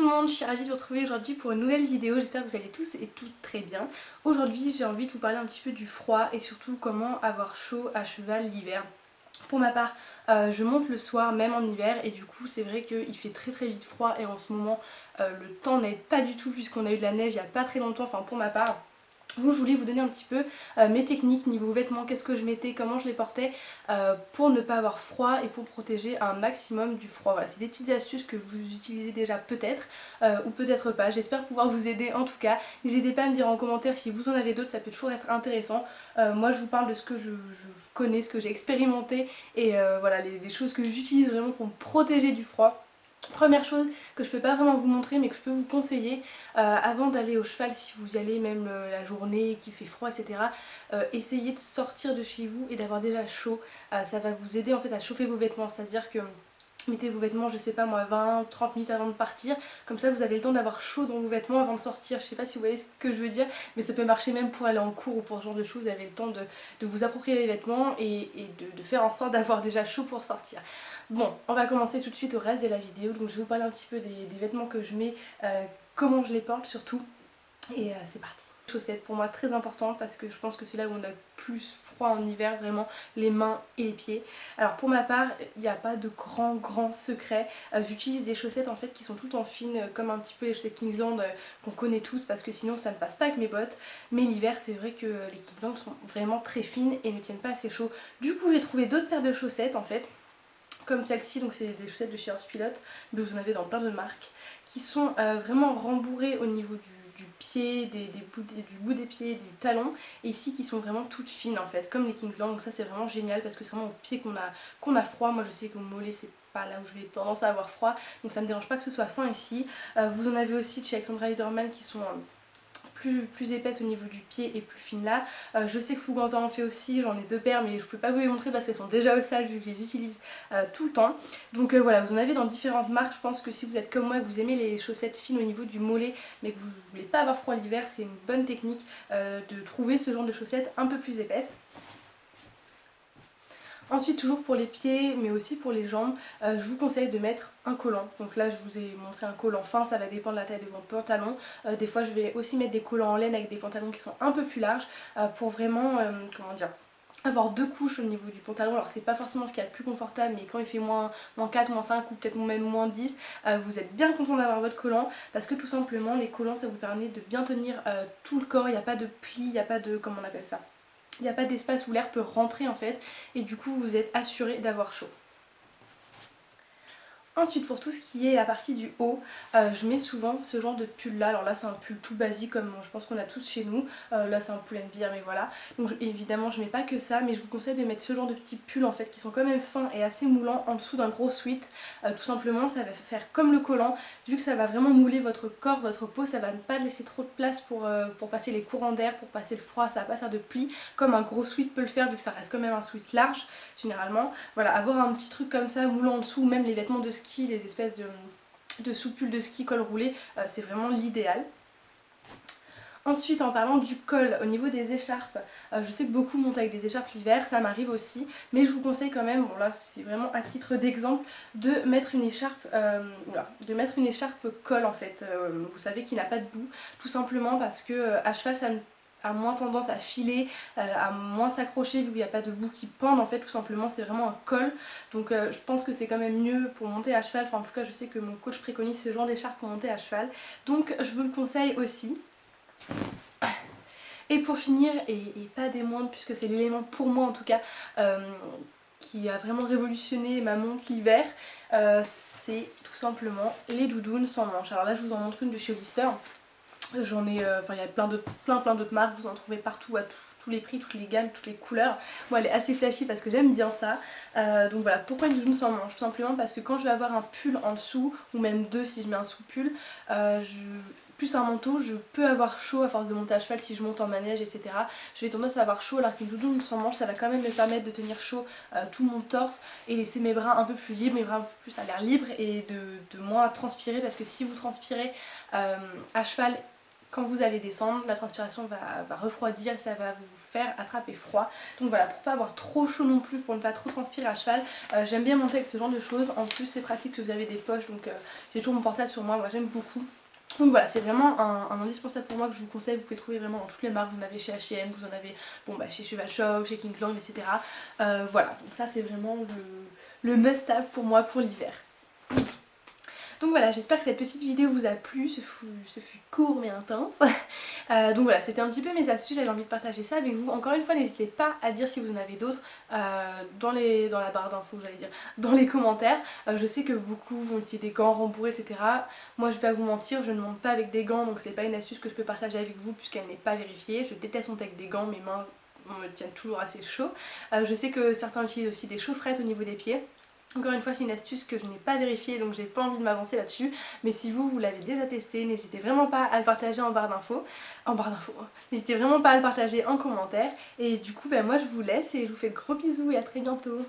le monde, je suis ravie de vous retrouver aujourd'hui pour une nouvelle vidéo, j'espère que vous allez tous et toutes très bien. Aujourd'hui j'ai envie de vous parler un petit peu du froid et surtout comment avoir chaud à cheval l'hiver. Pour ma part, je monte le soir même en hiver et du coup c'est vrai qu'il fait très vite froid et en ce moment le temps n'aide pas du tout puisqu'on a eu de la neige il n'y a pas très longtemps, enfin pour ma part. Donc je voulais vous donner un petit peu mes techniques niveau vêtements, qu'est-ce que je mettais, comment je les portais pour ne pas avoir froid et pour protéger un maximum du froid. Voilà, c'est des petites astuces que vous utilisez déjà peut-être ou peut-être pas. J'espère pouvoir vous aider en tout cas. N'hésitez pas à me dire en commentaire si vous en avez d'autres, ça peut toujours être intéressant. Moi je vous parle de ce que je connais, ce que j'ai expérimenté et voilà les choses que j'utilise vraiment pour me protéger du froid. Première chose que je peux pas vraiment vous montrer mais que je peux vous conseiller avant d'aller au cheval, si vous y allez même la journée qu'il fait froid etc, essayez de sortir de chez vous et d'avoir déjà chaud. Ça va vous aider en fait à chauffer vos vêtements, c'est à dire que mettez vos vêtements, je sais pas moi, 20-30 minutes avant de partir, comme ça vous avez le temps d'avoir chaud dans vos vêtements avant de sortir. Je sais pas si vous voyez ce que je veux dire, mais ça peut marcher même pour aller en cours ou pour ce genre de choses, vous avez le temps de vous approprier les vêtements et de faire en sorte d'avoir déjà chaud pour sortir. Bon, on va commencer tout de suite au reste de la vidéo, donc je vais vous parler un petit peu des vêtements que je mets, comment je les porte surtout, et c'est parti. Chaussettes pour moi très importantes parce que je pense que c'est là où on a le plus froid en hiver, vraiment les mains et les pieds. Alors pour ma part il n'y a pas de grand secret, j'utilise des chaussettes en fait qui sont toutes en fine comme un petit peu les chaussettes Kingsland qu'on connaît tous parce que sinon ça ne passe pas avec mes bottes, mais l'hiver c'est vrai que les Kingsland sont vraiment très fines et ne tiennent pas assez chaud. Du coup j'ai trouvé d'autres paires de chaussettes en fait comme celle-ci, donc c'est des chaussettes de chez Horse Pilot, mais vous en avez dans plein de marques, qui sont vraiment rembourrées au niveau du pied, du bout des pieds, du talon, et ici qui sont vraiment toutes fines en fait, comme les Kingsland, donc ça c'est vraiment génial parce que c'est vraiment au pied qu'on a froid. Moi je sais qu'au mollet c'est pas là où je vais tendance à avoir froid, donc ça me dérange pas que ce soit fin ici. Vous en avez aussi de chez Alexandra Lederman qui sont plus épaisse au niveau du pied et plus fine là. Je sais que Fuganza en fait aussi, j'en ai deux paires mais je peux pas vous les montrer parce qu'elles sont déjà au sale vu que je les utilise tout le temps. Donc voilà, vous en avez dans différentes marques. Je pense que si vous êtes comme moi et que vous aimez les chaussettes fines au niveau du mollet mais que vous voulez pas avoir froid l'hiver, c'est une bonne technique de trouver ce genre de chaussettes un peu plus épaisses. Ensuite toujours pour les pieds mais aussi pour les jambes, je vous conseille de mettre un collant. Donc là je vous ai montré un collant fin, ça va dépendre de la taille de votre pantalon. Des fois je vais aussi mettre des collants en laine avec des pantalons qui sont un peu plus larges pour vraiment, comment dire, avoir deux couches au niveau du pantalon. Alors c'est pas forcément ce qu'il y a de plus confortable mais quand il fait moins 4, moins 5 ou peut-être même moins 10, vous êtes bien content d'avoir votre collant parce que tout simplement les collants ça vous permet de bien tenir tout le corps, il n'y a pas de pli, il n'y a pas de, comment on appelle ça, il n'y a pas d'espace où l'air peut rentrer en fait et du coup vous êtes assuré d'avoir chaud. Ensuite pour tout ce qui est la partie du haut, je mets souvent ce genre de pull là. Alors là c'est un pull tout basique comme je pense qu'on a tous chez nous. Là c'est un pull and bear mais voilà. Donc évidemment je mets pas que ça mais je vous conseille de mettre ce genre de petits pulls en fait qui sont quand même fins et assez moulants en dessous d'un gros sweat. Tout simplement ça va faire comme le collant, vu que ça va vraiment mouler votre corps, votre peau, ça va ne pas laisser trop de place pour passer les courants d'air, pour passer le froid, ça va pas faire de plis comme un gros sweat peut le faire vu que ça reste quand même un sweat large généralement. Voilà, avoir un petit truc comme ça moulant en dessous, même les vêtements de ski, les espèces de sous-pulls de ski col roulé, c'est vraiment l'idéal. Ensuite en parlant du col, au niveau des écharpes, je sais que beaucoup montent avec des écharpes l'hiver, ça m'arrive aussi, mais je vous conseille quand même, bon là c'est vraiment à titre d'exemple, de mettre une écharpe, col en fait, vous savez qui n'a pas de bout, tout simplement parce que à cheval ça a moins tendance à filer, à moins s'accrocher vu qu'il n'y a pas de bout qui pendent en fait, tout simplement c'est vraiment un col. Donc je pense que c'est quand même mieux pour monter à cheval, enfin en tout cas je sais que mon coach préconise ce genre d'écharpe pour monter à cheval, donc je vous le conseille aussi. Et pour finir, et pas des moindres puisque c'est l'élément pour moi en tout cas qui a vraiment révolutionné ma montre l'hiver, c'est tout simplement les doudounes sans manches. Alors là je vous en montre une de chez Hollister. J'en ai, enfin il y a plein d'autres marques, vous en trouvez partout à tous les prix, toutes les gammes, toutes les couleurs. Moi elle est assez flashy parce que j'aime bien ça. Donc voilà, pourquoi une doudoune sans manches? Tout simplement parce que quand je vais avoir un pull en dessous, ou même deux si je mets un sous-pull, plus un manteau, je peux avoir chaud à force de monter à cheval si je monte en manège, etc. Je vais tendance à avoir chaud alors qu'une doudoune sans manches, ça va quand même me permettre de tenir chaud tout mon torse et laisser mes bras un peu plus libres, mes bras un peu plus à l'air libre et de moins transpirer parce que si vous transpirez à cheval, quand vous allez descendre, la transpiration va refroidir et ça va vous faire attraper froid. Donc voilà, pour pas avoir trop chaud non plus, pour ne pas trop transpirer à cheval, j'aime bien monter avec ce genre de choses. En plus c'est pratique que vous avez des poches, donc j'ai toujours mon portable sur moi, moi j'aime beaucoup. Donc voilà, c'est vraiment un indispensable pour moi que je vous conseille. Vous pouvez trouver vraiment dans toutes les marques. Vous en avez chez H&M, vous en avez chez Cheval Shop, chez Kingsland, etc. Voilà, donc ça c'est vraiment le must-have pour moi pour l'hiver. Donc voilà, j'espère que cette petite vidéo vous a plu, ce fut court mais intense. Donc voilà, c'était un petit peu mes astuces, j'avais envie de partager ça avec vous. Encore une fois, n'hésitez pas à dire si vous en avez d'autres dans la barre d'infos, j'allais dire, dans les commentaires. Je sais que beaucoup vont utiliser des gants rembourrés, etc. Moi je vais pas vous mentir, je ne monte pas avec des gants, donc c'est pas une astuce que je peux partager avec vous puisqu'elle n'est pas vérifiée. Je déteste monter avec des gants, mes mains me tiennent toujours assez chaud. Je sais que certains utilisent aussi des chaufferettes au niveau des pieds. Encore une fois, c'est une astuce que je n'ai pas vérifiée, donc j'ai pas envie de m'avancer là-dessus. Mais si vous l'avez déjà testé, n'hésitez vraiment pas à le partager en barre d'infos. N'hésitez vraiment pas à le partager en commentaire. Et du coup, moi je vous laisse et je vous fais de gros bisous et à très bientôt.